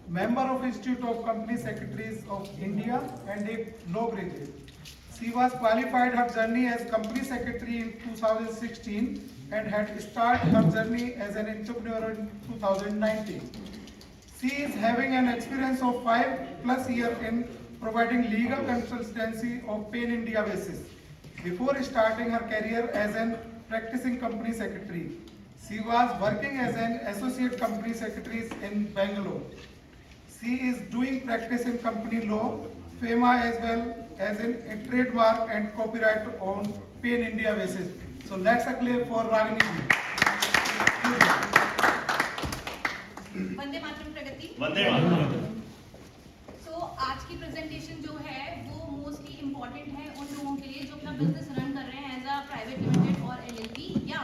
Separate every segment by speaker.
Speaker 1: member of Institute of Company Secretaries of India and a law graduate. She was qualified her journey as company secretary in 2016 and had started her journey as an entrepreneur in 2019. She is having an experience of 5+ years in providing legal consultancy of Pain India basis before starting her career as an practicing company secretary. She was working as an associate company secretary in Bangalore. She is doing practice in company law, FEMA as well as in a trademark and copyright on Pain India basis. So let's clap for Ragini ji.
Speaker 2: Vande Mataram प्रगति।
Speaker 3: वंदे मातरम।
Speaker 2: सो आज की presentation जो है वो mostly important है उन लोगों के लिए जो अपना बिजनेस रन कर रहे हैं एज अ प्राइवेट लिमिटेड और एलएलपी या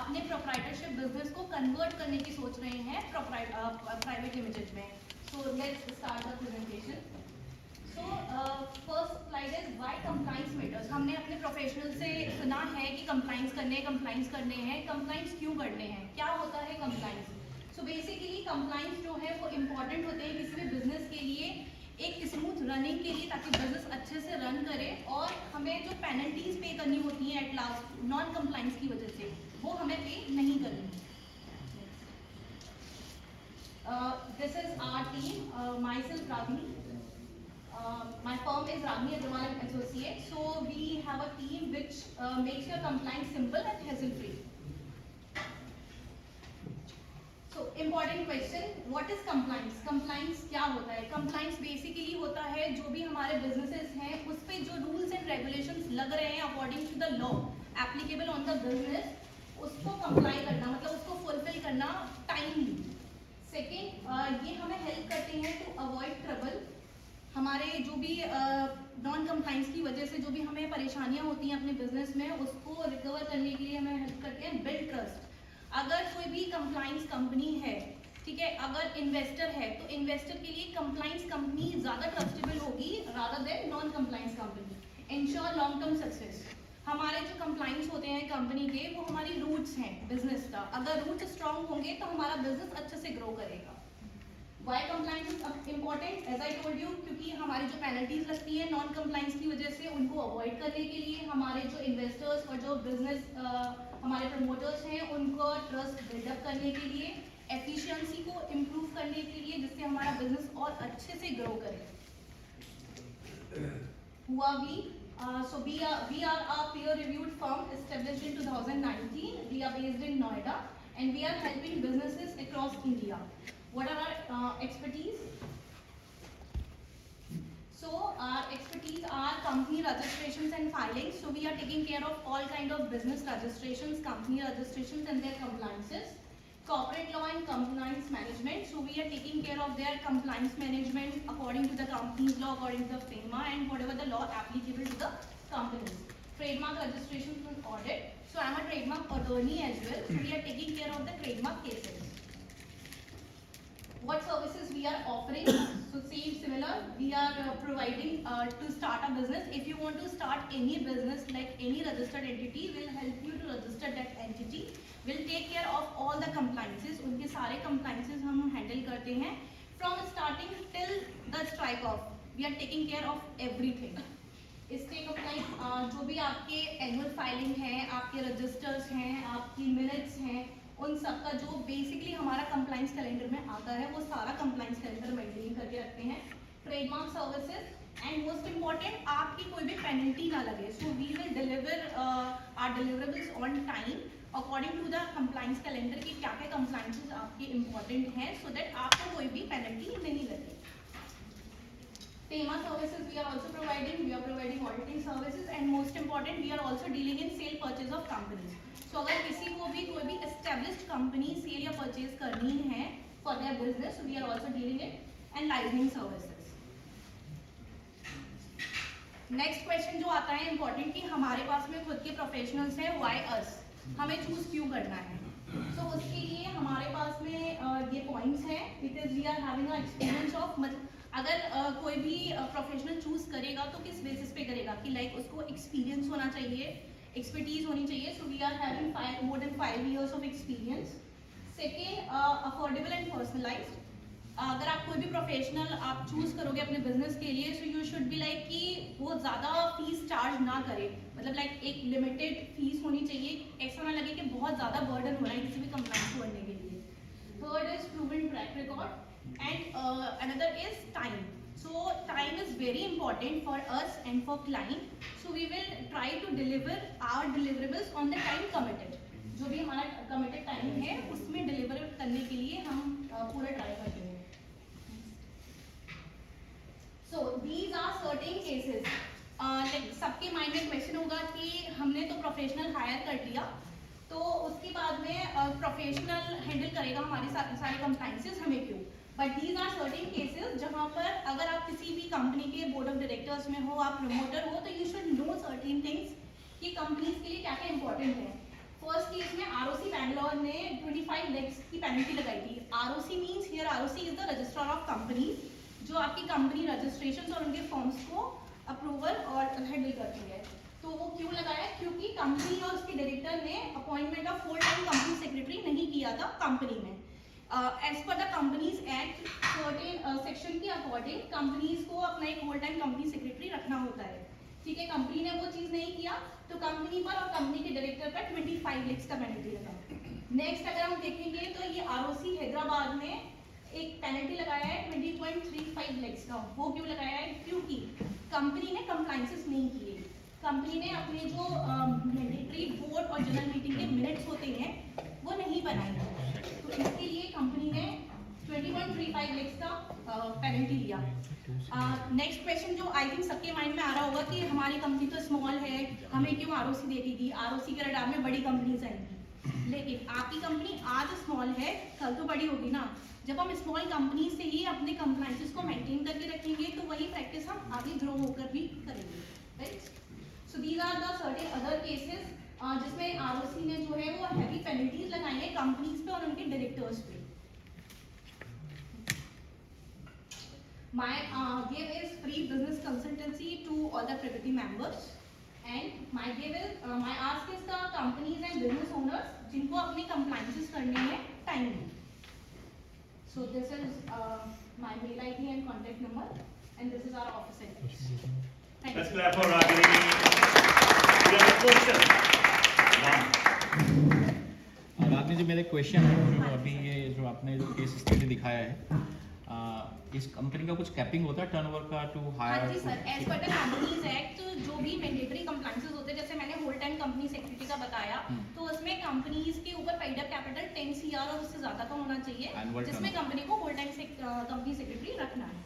Speaker 2: अपने प्रोप्राइटरशिप बिजनेस को कन्वर्ट करने की सोच रहे हैं प्राइवेट लिमिटेड में। So let's start the presentation. So first slide is why compliance matters. हमने अपने प्रोफेशनल से सुना है कि कंप्लायंस करने हैं। कंप्लायंस क्यों करने हैं, क्या होता है कंप्लायंस? सो बेसिकली कंप्लायंस जो है वो इम्पॉर्टेंट होते हैं किसी भी बिजनेस के लिए, एक स्मूथ रनिंग के लिए, ताकि बिजनेस अच्छे से रन करे और हमें जो पेनल्टीज पे करनी होती हैं एट लास्ट नॉन कंप्लायंस की वजह से वो हमें पे नहीं करनी। This is our team, my self Ragini, my firm is Ragini Agrawal and Associates. So we have a team which makes your compliance simple and hassle free. So important question, what is compliance? Compliance क्या होता है? Compliance basically होता है जो भी हमारे businesses हैं उस पे जो rules and regulations लग रहे हैं according to the law applicable on the business, उसको comply करना, मतलब उसको fulfill करना timely. Second, ये हमें help करते हैं to avoid trouble. हमारे जो भी नॉन कंप्लाइंस की वजह से जो भी हमें परेशानियां होती हैं अपने बिजनेस में उसको रिकवर करने के लिए हमें हेल्प करते हैं। बिल्ड ट्रस्ट, अगर कोई भी कंप्लाइंस कंपनी है, ठीक है, अगर इन्वेस्टर है तो इन्वेस्टर के लिए कंप्लाइंस कंपनी ज़्यादा ट्रस्टेबल होगी rather than non compliance company. Ensure long term success, हमारे जो कंप्लाइंस होते हैं कंपनी के वो हमारी रूट्स हैं बिजनेस का, अगर रूट्स स्ट्रांग होंगे तो हमारा बिजनेस अच्छे से ग्रो करेगा। Why compliance is important? As I told you, क्योंकि हमारी जो पेनल्टीज लगती है नॉन कंप्लाइंस की वजह से उनको अवॉइड करने के लिए, हमारे जो इन्वेस्टर्स और जो बिजनेस हमारे प्रमोटर्स हैं उनको ट्रस्ट बिल्डअप करने के लिए, एफिशिएंसी को इम्प्रूव करने के लिए जिससे हमारा बिजनेस और अच्छे से ग्रो करे। हुआ भी so we are a peer reviewed firm established in 2019. We are based in Noida and we are helping businesses across India. What are our expertise? So our expertise are company registrations and filings. So we are taking care of all kind of business registrations, company registrations and their compliances. Corporate law and compliance management. So we are taking care of their compliance management according to the company's law, according to the FEMA and whatever the law applicable to the companies. Trademark registrations and audit. So I am a trademark attorney as well. So we are taking care of the trademark cases. What services we are offering? So similar, we are providing to start a business. If you want to start any business, like any registered entity, we'll help you to register that entity. We'll take care of all the compliances. उनके सारे compliances हम handle करते हैं from starting till the strike off. We are taking care of everything. Stake of like जो भी आपके annual filing है, आपके registers हैं, आपकी minutes हैं, उन सब का जो बेसिकली हमारा कंप्लाइंस कैलेंडर में आता है वो सारा कंप्लाइंस कैलेंडर मेंटेन करके रखते हैं। Trademark services and most important, आपकी कोई भी पेनल्टी ना लगे। So we will deliver our deliverables on time according to the compliance calendar की क्या क्या कंप्लाइंसेस आपकी इंपॉर्टेंट हैं सो दैट आपको कोई भी पेनल्टी नहीं लगे। FEMA services we are also providing. We are providing auditing services and most important we are also dealing in sale purchase of companies. So अगर किसी को भी कोई भी established company sale या purchase करनी है for their business, so we are also dealing it and licensing services. Next question जो आता है important कि हमारे पास में खुद के professionals हैं, why us? हमें choose क्यों करना है? So उसके लिए हमारे पास में ये points हैं because we are having a experience of अगर कोई भी प्रोफेशनल चूज करेगा तो किस बेसिस पे करेगा कि लाइक उसको एक्सपीरियंस होना चाहिए, एक्सपर्टीज होनी चाहिए। So we are having more than 5 years of experience. Second, affordable and personalised. अगर आप कोई भी प्रोफेशनल आप चूज करोगे अपने बिजनेस के लिए, so you should be like कि वो ज़्यादा फीस चार्ज ना करे, मतलब लाइक एक लिमिटेड फीस होनी चाहिए, ऐसा ना लगे कि बहुत ज़्यादा बर्डन हो रहा है किसी भी कंप्लाइंस को करने के लिए। Third is proven track record and another is time. So time is very important for us and for client, so we will try to deliver our deliverables on the time committed. जो भी हमारा committed time है उसमें deliver करने के लिए हम पूरा ट्राई करते हैं। So these are certain cases. Like सबके माइंड में क्वेश्चन होगा कि हमने तो प्रोफेशनल हायर कर लिया, तो उसके बाद में प्रोफेशनल हैंडल करेगा हमारे सारे कंप्लाइंसेस, हमें क्यों? But these are certain cases जहाँ पर अगर आप किसी भी कंपनी के बोर्ड ऑफ डायरेक्टर्स में हो, आप प्रमोटर हो, तो you should know certain things कि कंपनीज के लिए क्या क्या इंपॉर्टेंट है। फर्स्ट केस में आरओसी बैंगलोर ने 25 lakhs की पेनल्टी लगाई थी। ROC means here ROC is the registrar of company, जो आपकी कंपनी रजिस्ट्रेशन और उनके फॉर्म्स को अप्रूवल और हैंडल करती है। तो वो क्यों लगाया? क्योंकि कंपनी और उसके डायरेक्टर ने appointment of full time company secretary नहीं किया था कंपनी में। As per the companies act certain section के अकॉर्डिंग कंपनीज को अपना एक फुल टाइम कंपनी सेक्रेटरी रखना होता है। ठीक है, कंपनी ने वो चीज नहीं किया तो कंपनी पर और कंपनी के डायरेक्टर पर 25 lakhs का पेनल्टी लगा। नेक्स्ट अगर हम देखेंगे तो ये आरओसी हैदराबाद ने एक पेनल्टी लगाया है 20.35 lakhs का। वो क्यों लगाया है? क्योंकि कंपनी ने कंप्लाइंसेस नहीं किए। कंपनी ने अपने जो मैंडेटरी बोर्ड और जनरल मीटिंग के मिनट्स होते हैं वो नहीं बनाए, तो इसके लिए कंपनी ने 20.35 lakhs का पेनल्टी लिया। नेक्स्ट क्वेश्चन जो आई थिंक सबके माइंड में आ रहा होगा कि हमारी कंपनी तो स्मॉल है, हमें क्यों आरओसी देगी? आरओसी के रडार में बड़ी कंपनीज आएंगी, लेकिन आपकी कंपनी आज स्मॉल है, कल तो बड़ी होगी ना। जब हम स्मॉल कंपनी से ही अपने कंप्लाइंसेस को मेंटेन करके रखेंगे तो वही प्रैक्टिस हम आगे ग्रो होकर भी करेंगे, right? So these are the certain other cases जिसमें आरओसी ने जो है वो हैवी पेनल्टीज लगाई है कंपनीज पे और उनके डायरेक्टर्स पे। My give is free business consultancy to all the Pragati members, and my give is my ask is the companies and business owners जिनको अपने compliances करने हैं timely. So this is my mail ID and contact number, and this is our office address. Thank
Speaker 3: Let's
Speaker 2: you.
Speaker 3: clap for Ragini. We have a question.
Speaker 4: रागनी जी, मेरे question है जो अभी ये जो आपने जो केस स्टडी दिखाया है, इस कंपनी का कुछ कैपिंग होता है टर्नओवर का टू हायर?
Speaker 2: हाँ जी sir, as per the companies act जो भी मैंडेटरी कंप्लाइंसेस होते हैं, जैसे मैंने होल टाइम कंपनी सेक्रेटरी का बताया, तो उसमें कंपनीज के ऊपर पेड अप कैपिटल 10 CR और उससे ज्यादा का होना चाहिए,
Speaker 4: Annual
Speaker 2: जिसमें
Speaker 4: turnover.
Speaker 2: कंपनी को होल टाइम कंपनी सेक्रेटरी रखना है।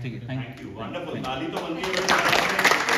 Speaker 4: ठीक है,
Speaker 3: Thank you. Wonderful. ताली तो बनती है।